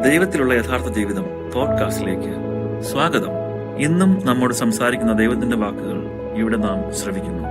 ദൈവത്തിലുള്ള യഥാർത്ഥ ജീവിതം പോഡ്കാസ്റ്റിലേക്ക് സ്വാഗതം. ഇന്നും നമ്മോട് സംസാരിക്കുന്ന ദൈവത്തിന്റെ വാക്കുകൾ ഇവിടെ നാം ശ്രവിക്കുന്നു.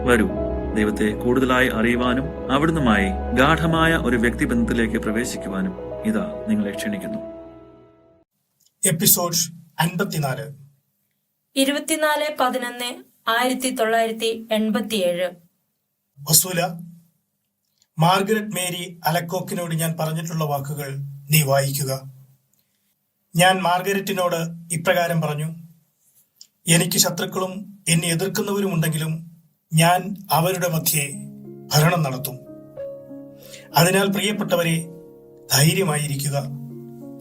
വരൂ, ദൈവത്തെ കൂടുതലായി അറിയുവാനും അവിടുന്നുമായി ഗാഠമായ ഒരു വ്യക്തിബന്ധത്തിലേക്ക് പ്രവേശിക്കുവാനും ഇതാ നിങ്ങളെ ക്ഷണിക്കുന്നു. എപ്പിസോഡ് 54 24/11/1987. വസൂല, മാർഗരറ്റ് മേരി അലക്കോക്കിനോട് ഞാൻ പറഞ്ഞിട്ടുള്ള വാക്കുകൾ നീ വായിക്കുക. ഞാൻ മാർഗരറ്റിനോട് ഇപ്രകാരം പറഞ്ഞു: എനിക്ക് ശത്രുക്കളും എന്നെ എതിർക്കുന്നവരുമുണ്ടെങ്കിലും ഞാൻ അവരുടെ മധ്യേ ഭരണം നടത്തും. അതിനാൽ പ്രിയപ്പെട്ടവരെ, ധൈര്യമായിരിക്കുക.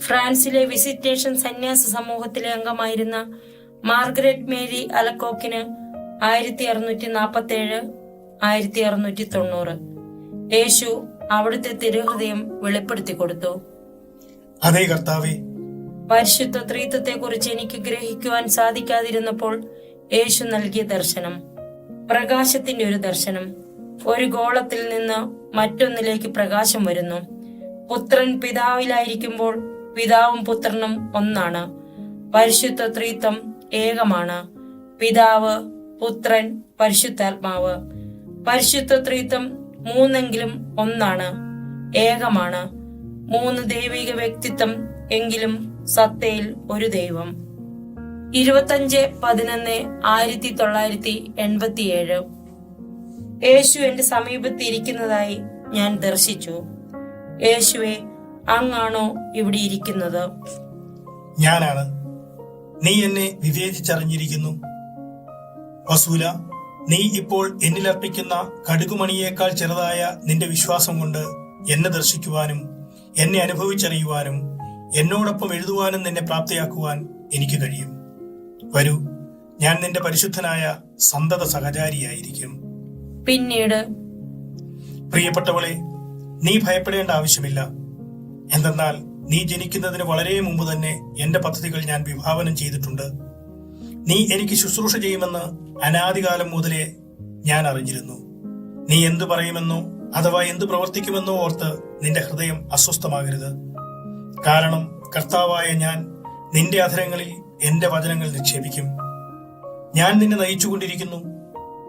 ഫ്രാൻസിലെ വിസിറ്റേഷൻ സന്യാസ സമൂഹത്തിലെ അംഗമായിരുന്ന മാർഗരറ്റ് മേരി അലക്കോക്കിന് 1647 1690 യേശു അവിടുത്തെ തിരുഹൃദയം വെളിപ്പെടുത്തി കൊടുത്തു. അതേ കർത്താവേ. പരിശുദ്ധ ത്രിത്വത്തെ കുറിച്ച് എനിക്ക് ഗ്രഹിക്കുവാൻ സാധിക്കാതിരുന്നപ്പോൾ യേശു നൽകിയ ദർശനം പ്രകാശത്തിന്റെ ഒരു ദർശനം. ഒരു ഗോളത്തിൽ നിന്ന് മറ്റൊന്നിലേക്ക് പ്രകാശം വരുന്നു. പുത്രൻ പിതാവിലായിരിക്കുമ്പോൾ പിതാവും പുത്രനും ഒന്നാണ്. പരിശുദ്ധ ത്രിത്വം ഏകമാണ്. പിതാവ്, പുത്രൻ, പരിശുദ്ധാത്മാവ്. പരിശുദ്ധ ത്രിത്വം മൂന്നെങ്കിലും ഒന്നാണ്, ഏകമാണ്. 3 ദൈവിക വ്യക്തിത്വം എങ്കിലും സത്തയിൽ ഒരു ദൈവം. 25/11/1987 യേശു എന്റെ സമീപത്ത് ഇരിക്കുന്നതായി ഞാൻ ദർശിച്ചു. യേശുവേ, അങ്ങാണോ ഇവിടെ ഇരിക്കുന്നത്? ഞാനാണ്. നീ എന്നെ വിവേചിച്ചറിഞ്ഞിരിക്കുന്നു. വസൂല, നീ ഇപ്പോൾ എന്നിലർപ്പിക്കുന്ന കടുകുമണിയേക്കാൾ ചെറുതായ നിന്റെ വിശ്വാസം കൊണ്ട് എന്നെ ദർശിക്കുവാനും എന്നെ അനുഭവിച്ചറിയുവാനും എന്നോടൊപ്പം എഴുതുവാനും നിന്നെ പ്രാപ്തയാക്കുവാൻ എനിക്ക് കഴിയും. വരൂ, ഞാൻ നിന്റെ പരിശുദ്ധനായ സന്തത സഹചാരിയായിരിക്കും. പിന്നീട്, പ്രിയപ്പെട്ടവളെ, നീ ഭയപ്പെടേണ്ട ആവശ്യമില്ല. എന്തെന്നാൽ നീ ജനിക്കുന്നതിന് വളരെ മുമ്പ് തന്നെ എന്റെ പദ്ധതികൾ ഞാൻ വിഭാവനം ചെയ്തിട്ടുണ്ട്. നീ എനിക്ക് ശുശ്രൂഷ ചെയ്യുമെന്ന് അനാദികാലം മുതലേ ഞാൻ അറിഞ്ഞിരുന്നു. നീ എന്തു പറയുമെന്നോ അഥവാ എന്തു പ്രവർത്തിക്കുമെന്നോ ഓർത്ത് നിന്റെ ഹൃദയം അസ്വസ്ഥമാകരുത്. കാരണം കർത്താവായ ഞാൻ നിന്റെ അധരങ്ങളിൽ എന്റെ വചനങ്ങൾ നിക്ഷേപിക്കും. ഞാൻ നിന്നെ നയിച്ചുകൊണ്ടിരിക്കുന്നു.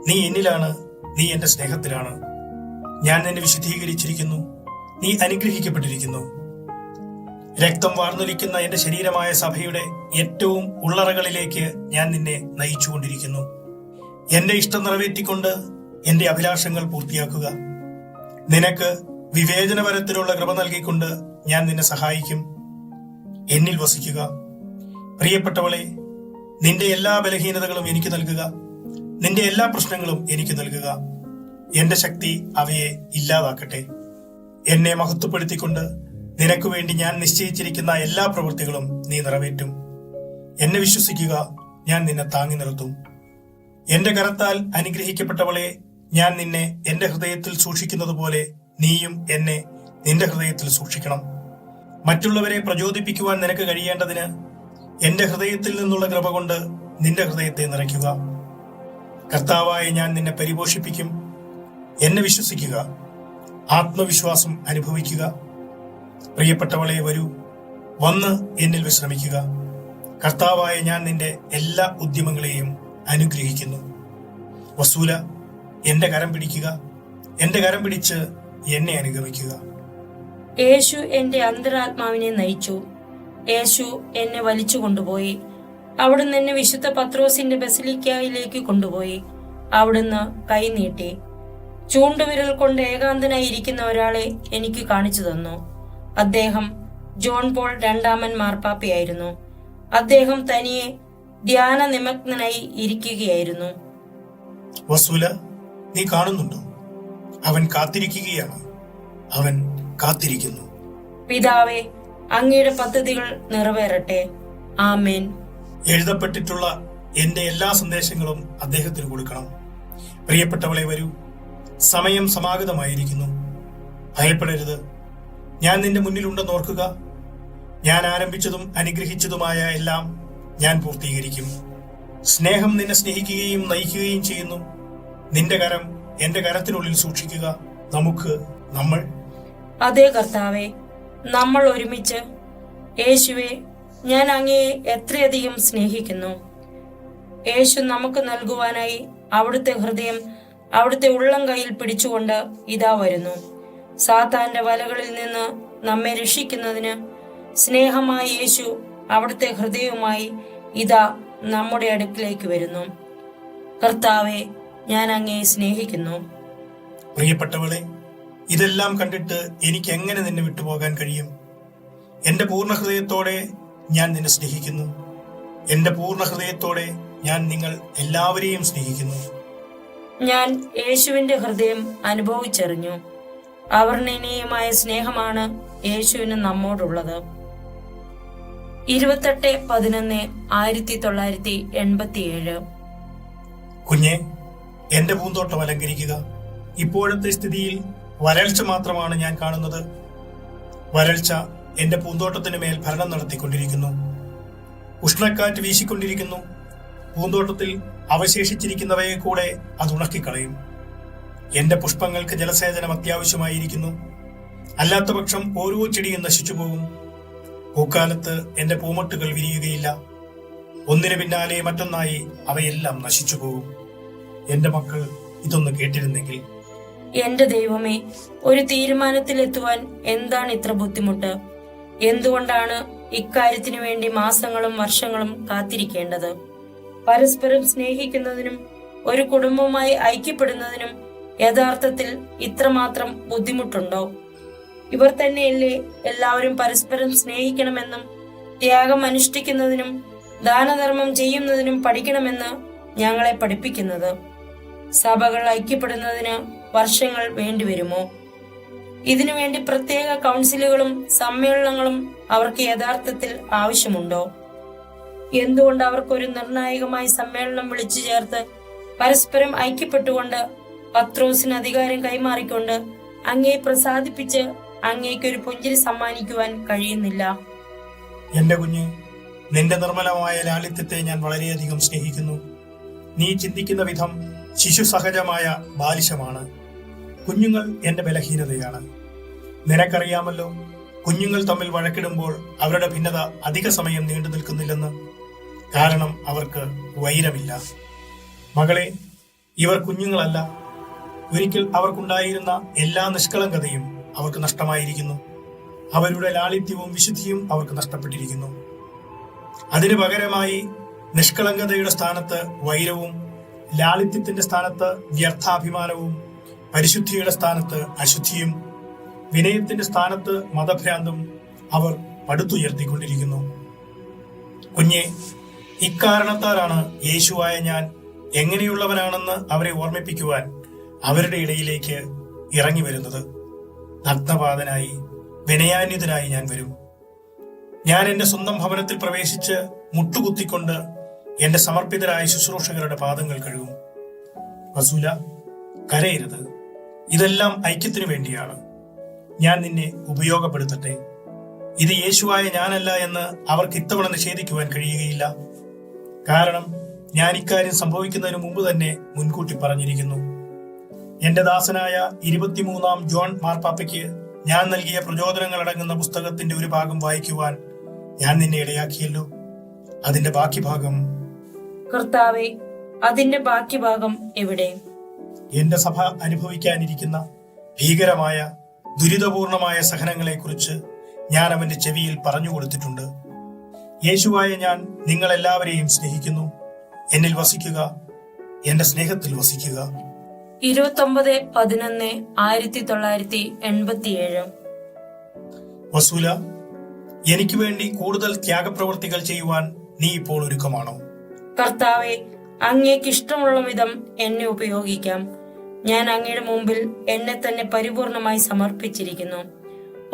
നീ എന്നിലാണ്, നീ എന്റെ സ്നേഹത്തിലാണ്. ഞാൻ നിന്നെ വിശുദ്ധീകരിച്ചിരിക്കുന്നു. നീ അനുഗ്രഹിക്കപ്പെട്ടിരിക്കുന്നു. രക്തം വാർന്നൊലിക്കുന്ന എന്റെ ശരീരമായ സഭയുടെ ഏറ്റവും ഉള്ളറകളിലേക്ക് ഞാൻ നിന്നെ നയിച്ചുകൊണ്ടിരിക്കുന്നു. എന്റെ ഇഷ്ടം നിറവേറ്റിക്കൊണ്ട് എന്റെ അഭിലാഷങ്ങൾ പൂർത്തിയാക്കുക. നിനക്ക് വിവേചനപരത്തിലുള്ള കൃപ നൽകിക്കൊണ്ട് ഞാൻ നിന്നെ സഹായിക്കും. എന്നിൽ വസിക്കുക. പ്രിയപ്പെട്ടവളെ, നിന്റെ എല്ലാ ബലഹീനതകളും എനിക്ക് നൽകുക. നിന്റെ എല്ലാ പ്രശ്നങ്ങളും എനിക്ക് നൽകുക. എന്റെ ശക്തി അവയെ ഇല്ലാതാക്കട്ടെ. എന്നെ മഹത്വപ്പെടുത്തിക്കൊണ്ട് നിനക്ക് വേണ്ടി ഞാൻ നിശ്ചയിച്ചിരിക്കുന്ന എല്ലാ പ്രവൃത്തികളും നീ നിറവേറ്റും. എന്നെ വിശ്വസിക്കുക, ഞാൻ നിന്നെ താങ്ങി നിർത്തും. എന്റെ കരത്താൽ അനുഗ്രഹിക്കപ്പെട്ടവളെ, ഞാൻ നിന്നെ എന്റെ ഹൃദയത്തിൽ സൂക്ഷിക്കുന്നത് പോലെ നീയും എന്നെ നിന്റെ ഹൃദയത്തിൽ സൂക്ഷിക്കണം. മറ്റുള്ളവരെ പ്രചോദിപ്പിക്കുവാൻ നിനക്ക് കഴിയേണ്ടതിന് എന്റെ ഹൃദയത്തിൽ നിന്നുള്ള കൃപ കൊണ്ട് നിന്റെ ഹൃദയത്തെ നിറയ്ക്കുക. കർത്താവായ ഞാൻ നിന്നെ പരിപോഷിപ്പിക്കും. എന്നെ വിശ്വസിക്കുക, ആത്മവിശ്വാസം അനുഭവിക്കുക. പ്രിയപ്പെട്ടവളെ, വരൂ, വന്ന് എന്നിൽ വിശ്രമിക്കുക. കർത്താവായ ഞാൻ നിന്റെ എല്ലാ ഉദ്യമങ്ങളെയും അനുഗ്രഹിക്കുന്നു. വസൂല, എന്റെ കരം പിടിക്കുക. എന്റെ കരം പിടിച്ച് എന്നെ അനുഗമിക്കുക. യേശു എന്റെ അന്തരാത്മാവിനെ നയിച്ചു. യേശു എന്നെ വലിച്ചു കൊണ്ടുപോയി. അവിടുന്ന് എന്നെ വിശുദ്ധ പത്രോസിന്റെ ബസിലിക്കയിലേക്ക് കൊണ്ടുപോയി. അവിടുന്ന് കൈ നീട്ടി ചൂണ്ടുവിരൽ കൊണ്ട് ഏകാന്തനായി ഇരിക്കുന്ന ഒരാളെ എനിക്ക് കാണിച്ചു തന്നു. അദ്ദേഹം ജോൺ പോൾ 2 മാർപ്പാപ്പയായിരുന്നു. അദ്ദേഹം തനിയെ ധ്യാന നിമഗ്നനായി ഇരിക്കുകയായിരുന്നു. വസൂല, നീ കാണുന്നുണ്ടോ? അവൻ കാത്തിരിക്കുകയാണ്. അവൻ കാത്തിരിക്കുന്നു. പിതാവേ, അങ്ങയുടെ പദ്ധതികൾ നിറവേറട്ടെ. ആമേൻ. എഴുതപ്പെട്ടിട്ടുള്ള എന്റെ എല്ലാ സന്ദേശങ്ങളും അദ്ദേഹത്തിന് കൊടുക്കണം. പ്രിയപ്പെട്ടവളെ, വരൂ, സമയം സമാഗതമായിരിക്കുന്നു. ഭയപ്പെടരുത്. ഞാൻ നിന്റെ മുന്നിലുണ്ടെന്ന് ഓർക്കുക. ഞാൻ ആരംഭിച്ചതും അനുഗ്രഹിച്ചതുമായ എല്ലാം ഞാൻ പൂർത്തീകരിക്കും. സ്നേഹം നിന്നെ സ്നേഹിക്കുകയും നയിക്കുകയും ചെയ്യുന്നു. നിന്റെ കരം എന്റെ കരത്തിനുള്ളിൽ സൂക്ഷിക്കുക. നമ്മൾ അതേ കർത്താവേ, നമ്മൾ ഒരുമിച്ച് യേശുവെ, ഞാൻ അങ്ങയെ എത്രയധികം സ്നേഹിക്കുന്നു. യേശു നമുക്ക് നൽകുവാനായി അവിടുത്തെ ഹൃദയം അവിടുത്തെ ഉള്ളം കയ്യിൽ പിടിച്ചുകൊണ്ട് ഇതാ വരുന്നു. സാത്താന്റെ വലകളിൽ നിന്ന് നമ്മെ രക്ഷിക്കുന്നതിന് സ്നേഹമായ യേശു അവിടുത്തെ ഹൃദയവുമായി ഇതാ നമ്മുടെ അടുക്കിലേക്ക് വരുന്നു. കർത്താവെ, ഞാൻ അങ്ങയെ സ്നേഹിക്കുന്നു. പ്രിയപ്പെട്ടവളെ, ഇതെല്ലാം കണ്ടിട്ട് എനിക്ക് എങ്ങനെ നിന്നെ വിട്ടുപോകാൻ കഴിയും? എന്റെ പൂർണ്ണ ഹൃദയത്തോടെ ഞാൻ നിന്നെ സ്നേഹിക്കുന്നു. എന്റെ പൂർണ്ണ ഹൃദയത്തോടെ ഞാൻ നിങ്ങൾ എല്ലാവരെയും സ്നേഹിക്കുന്നു. ഞാൻ യേശുവിന്റെ ഹൃദയം അനുഭവിച്ചറിഞ്ഞു. അവർണ്ണനീയമായ സ്നേഹമാണ് യേശുവിന് നമ്മോടുള്ളത്. 28/11/1987. കുഞ്ഞെ, എന്റെ പൂന്തോട്ടം അലങ്കരിക്കുക. ഇപ്പോഴത്തെ സ്ഥിതിയിൽ വരൾച്ച മാത്രമാണ് ഞാൻ കാണുന്നത്. വരൾച്ച എന്റെ പൂന്തോട്ടത്തിന് മേൽ ഭരണം നടത്തിക്കൊണ്ടിരിക്കുന്നു. ഉഷ്ണക്കാറ്റ് വീശിക്കൊണ്ടിരിക്കുന്നു. പൂന്തോട്ടത്തിൽ അവശേഷിച്ചിരിക്കുന്നവയെ കൂടെ അത് ഉണക്കിക്കളയും. എന്റെ പുഷ്പങ്ങൾക്ക് ജലസേചനം അത്യാവശ്യമായിരിക്കുന്നു. അല്ലാത്ത പക്ഷം ഓരോ ചെടിയും നശിച്ചു പോകും. പൂക്കാലത്ത് എന്റെ പൂമൊട്ടുകൾ വിരിയുകയില്ല. ഒന്നിനു പിന്നാലെ മറ്റൊന്നായി അവയെല്ലാം നശിച്ചു പോകും. എന്റെ മക്കൾ ഇതൊന്ന് കേട്ടിരുന്നെങ്കിൽ. എന്റെ ദൈവമേ, ഒരു തീരുമാനത്തിലെത്തുവാൻ എന്താണ് ഇത്ര ബുദ്ധിമുട്ട്? എന്തുകൊണ്ടാണ് ഇക്കാര്യത്തിനു വേണ്ടി മാസങ്ങളും വർഷങ്ങളും കാത്തിരിക്കേണ്ടത്? പരസ്പരം സ്നേഹിക്കുന്നതിനും ഒരു കുടുംബമായി ഐക്യപ്പെടുന്നതിനും യഥാർത്ഥത്തിൽ ഇത്രമാത്രം ബുദ്ധിമുട്ടുണ്ടോ? ഇവർ തന്നെയല്ലേ എല്ലാവരും പരസ്പരം സ്നേഹിക്കണമെന്നും ത്യാഗം അനുഷ്ഠിക്കുന്നതിനും ദാനധർമ്മം ചെയ്യുന്നതിനും പഠിക്കണമെന്ന് ഞങ്ങളെ പഠിപ്പിക്കുന്നത്? സഭകൾ ഐക്യപ്പെടുന്നതിന് വർഷങ്ങൾ വേണ്ടിവരുമോ? ഇതിനുവേണ്ടി പ്രത്യേക കൗൺസിലുകളും സമ്മേളനങ്ങളും അവർക്ക് യഥാർത്ഥത്തിൽ ആവശ്യമുണ്ടോ? എന്തുകൊണ്ട് അവർക്കൊരു നിർണായകമായ സമ്മേളനം വിളിച്ചു ചേർത്ത് പരസ്പരം ഐക്യപ്പെട്ടുകൊണ്ട് പത്രോസിന് അധികാരം കൈമാറിക്കൊണ്ട് അങ്ങയെ പ്രസാദിപ്പിച്ച് അങ്ങേക്കൊരു പുഞ്ചിരി സമ്മാനിക്കുവാൻ കഴിയുന്നില്ല? എന്റെ കുഞ്ഞ്, നിന്റെ നിർമ്മലമായ ലാളിത്യത്തെ ഞാൻ വളരെയധികം സ്നേഹിക്കുന്നു. നീ ചിന്തിക്കുന്ന വിധം ശിശു സഹജമായ ബാലിശമാണ്. കുഞ്ഞുങ്ങൾ എന്റെ ബലഹീനതയാണ്. നിനക്കറിയാമല്ലോ, കുഞ്ഞുങ്ങൾ തമ്മിൽ വഴക്കിടുമ്പോൾ അവരുടെ ഭിന്നത അധിക സമയം നീണ്ടു നിൽക്കുന്നില്ലെന്ന്. കാരണം അവർക്ക് വൈരമില്ല. മകളെ, ഇവർ കുഞ്ഞുങ്ങളല്ല. ഒരിക്കൽ അവർക്കുണ്ടായിരുന്ന എല്ലാ നിഷ്കളങ്കതയും അവർക്ക് നഷ്ടമായിരിക്കുന്നു. അവരുടെ ലാളിത്യവും വിശുദ്ധിയും അവർക്ക് നഷ്ടപ്പെട്ടിരിക്കുന്നു. അതിനു പകരമായി നിഷ്കളങ്കതയുടെ സ്ഥാനത്ത് വൈരവും, ലാളിത്യത്തിന്റെ സ്ഥാനത്ത് വ്യർത്ഥാഭിമാനവും, പരിശുദ്ധിയുടെ സ്ഥാനത്ത് അശുദ്ധിയും, വിനയത്തിന്റെ സ്ഥാനത്ത് മതഭ്രാന്തും അവർ പടുത്തുയർത്തിക്കൊണ്ടിരിക്കുന്നു. കുഞ്ഞെ, ഇക്കാരണത്താലാണ് യേശുവായ ഞാൻ എങ്ങനെയുള്ളവനാണെന്ന് അവരെ ഓർമ്മിപ്പിക്കുവാൻ അവരുടെ ഇടയിലേക്ക് ഇറങ്ങി വരുന്നത്. നഗ്നപാതനായി വിനയാന്വിതനായി ഞാൻ വരും. ഞാൻ എന്റെ സ്വന്തം ഭവനത്തിൽ പ്രവേശിച്ച് മുട്ടുകുത്തിക്കൊണ്ട് എന്റെ സമർപ്പിതരായ ശുശ്രൂഷകരുടെ പാദങ്ങൾ കഴുകും. വസൂല, കരയരുത്. ഇതെല്ലാം ഐക്യത്തിനു വേണ്ടിയാണ്. ഞാൻ നിന്നെ ഉപയോഗപ്പെടുത്തട്ടെ. ഇത് യേശുവായ ഞാനല്ല എന്ന് അവർക്ക് ഇത്തവണ നിഷേധിക്കുവാൻ കഴിയുകയില്ല. കാരണം ഞാൻ ഇക്കാര്യം സംഭവിക്കുന്നതിന് മുമ്പ് തന്നെ മുൻകൂട്ടി പറഞ്ഞിരിക്കുന്നു. എന്റെ ദാസനായ 23-ാം ജോൺ മാർപ്പാപ്പയ്ക്ക് ഞാൻ നൽകിയ പ്രചോദനങ്ങൾ അടങ്ങുന്ന പുസ്തകത്തിന്റെ ഒരു ഭാഗം വായിക്കുവാൻ ഞാൻ നിന്നെ ഇടയാക്കിയല്ലോ. അതിന്റെ ബാക്കി ഭാഗം. കർത്താവേ, അതിന്റെ ബാക്കി ഭാഗം എവിടെ? എന്റെ സഭ അനുഭവിക്കാനിരിക്കുന്ന ഭീകരമായ ദുരിതപൂർണമായ സഹനങ്ങളെ കുറിച്ച് ഞാൻ അവന്റെ ചെവിയിൽ പറഞ്ഞു കൊടുത്തിട്ടുണ്ട്. യേശുവായ ഞാൻ നിങ്ങളെല്ലാവരെയും സ്നേഹിക്കുന്നു. എന്നിൽ വസിക്കുക, എന്റെ സ്നേഹത്തിൽ വസിക്കുക. 29/11/1987. വസൂല, എനിക്ക് വേണ്ടി കൂടുതൽ ത്യാഗപ്രവൃത്തികൾ ചെയ്യുവാൻ നീ ഇപ്പോൾ ഒരുക്കമാണോ? കർത്താവെ, അങ്ങേക്ക് ഇഷ്ടമുള്ള വിധം എന്നെ ഉപയോഗിക്കാം. ഞാൻ അങ്ങയുടെ മുമ്പിൽ എന്നെ തന്നെ പരിപൂർണമായി സമർപ്പിച്ചിരിക്കുന്നു.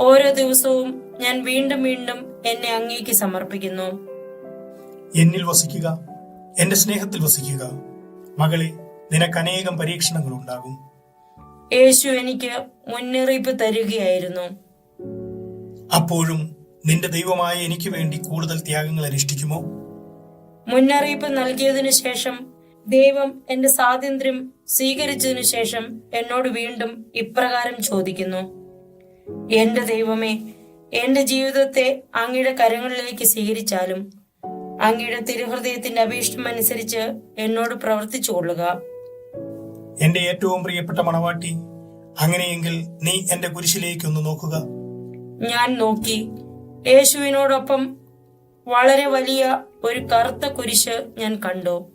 ഓരോ ദിവസവും ഞാൻ വീണ്ടും വീണ്ടും എന്നെ അങ്ങേക്ക് സമർപ്പിക്കുന്നു. എന്നിൽ വസിക്കുക, എന്റെ സ്നേഹത്തിൽ വസിക്കുക. മകളെ, നിനക്ക് അനേകം പരീക്ഷണങ്ങൾ ഉണ്ടാകും. യേശു എനിക്ക് മുന്നറിയിപ്പ് തരികയായിരുന്നു. അപ്പോഴും നിന്റെ ദൈവമായ എനിക്ക് വേണ്ടി കൂടുതൽ ത്യാഗങ്ങൾ അനുഷ്ഠിക്കുമോ? മുന്നറിയിപ്പ് നൽകിയതിനു ശേഷം, ദൈവം എന്റെ സ്വാതന്ത്ര്യം സ്വീകരിച്ചതിനു ശേഷം എന്നോട് വീണ്ടും ഇപ്രകാരം ചോദിക്കുന്നു: എന്റെ ദൈവമേ, എന്റെ ജീവിതത്തെ അങ്ങയുടെ കരങ്ങളിലേക്ക് സ്വീകരിച്ചാലും അങ്ങയുടെ തിരുഹൃദയത്തിന്റെ അഭീഷ്ടമനുസരിച്ച് എന്നോട് പ്രവർത്തിച്ചു കൊള്ളുക. എന്റെ ഏറ്റവും പ്രിയപ്പെട്ട മണവാട്ടി, അങ്ങനെയെങ്കിൽ നീ എന്റെ കുരിശിലേക്കൊന്ന് നോക്കുക. ഞാൻ നോക്കി. യേശുവിനോടൊപ്പം വളരെ വലിയ ഒരു കറുത്ത കുരിശ് ഞാൻ കണ്ടു.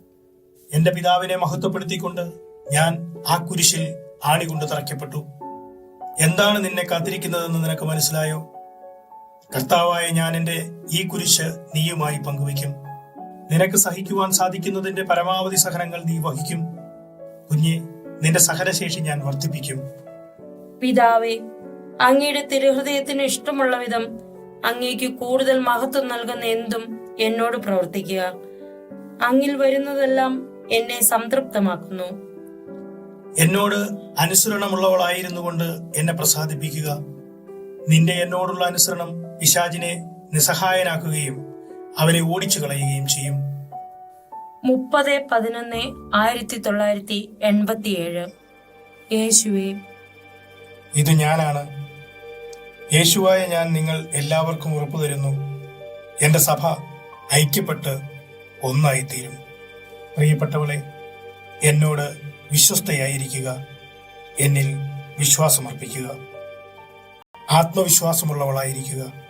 എന്റെ പിതാവിനെ മഹത്വപ്പെടുത്തിക്കൊണ്ട് ഞാൻ ആ കുരിശിൽ ആണികൊണ്ട് തറയ്ക്കപ്പെട്ടു. എന്താണ് നിന്നെ കാത്തിരിക്കുന്നതെന്ന് നിനക്ക് മനസ്സിലായോ? കർത്താവായ ഞാൻ എന്റെ ഈ കുരിശ് നീയുമായി പങ്കുവയ്ക്കും. നിനക്ക് സഹിക്കുവാൻ സാധിക്കുന്നതിന്റെ പരമാവധി സഹനങ്ങൾ നീ വഹിക്കും. കുഞ്ഞെ, നിന്റെ സഹനശേഷി ഞാൻ വർദ്ധിപ്പിക്കും. പിതാവേ, അങ്ങയുടെ തിരുഹൃദയത്തിന് ഇഷ്ടമുള്ള വിധം അങ്ങേക്ക് കൂടുതൽ മഹത്വം നൽകുന്ന എന്തും എന്നോട് പ്രവർത്തിക്കുക. അങ്ങിൽ വരുന്നതെല്ലാം എന്നെ സംതൃപ്തമാക്കുന്നു. എന്നോട് അനുസരണമുള്ളവളായിരുന്നു കൊണ്ട് എന്നെ പ്രസാദിപ്പിക്കുക. നിന്റെ എന്നോടുള്ള അനുസരണം പിശാചിനെ നിസ്സഹായനാക്കുകയും അവനെ ഓടിച്ചു കളയുകയും ചെയ്യും. 30/11/1987. യേശുവേ, ഇത് ഞാനാണ്. യേശുവായ ഞാൻ നിങ്ങൾ എല്ലാവർക്കും ഉറപ്പു തരുന്നു, എന്റെ സഭ ഐക്യപ്പെട്ട് ഒന്നായിത്തീരും. പ്രിയപ്പെട്ടവളെ, എന്നോട് വിശ്വസ്തയായിരിക്കുക, എന്നിൽ വിശ്വാസമർപ്പിക്കുക, ആത്മവിശ്വാസമുള്ളവളായിരിക്കുക.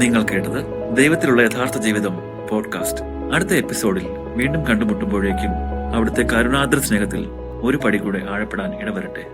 നിങ്ങൾ കേട്ടത് ദൈവത്തിലുള്ള യഥാർത്ഥ ജീവിതം പോഡ്കാസ്റ്റ്. അടുത്ത എപ്പിസോഡിൽ വീണ്ടും കണ്ടുമുട്ടുമ്പോഴേക്കും അവിടുത്തെ കരുണാദ്ര സ്നേഹത്തിൽ ഒരു പടി കൂടെ ആഴപ്പെടാൻ ഇടവരട്ടെ.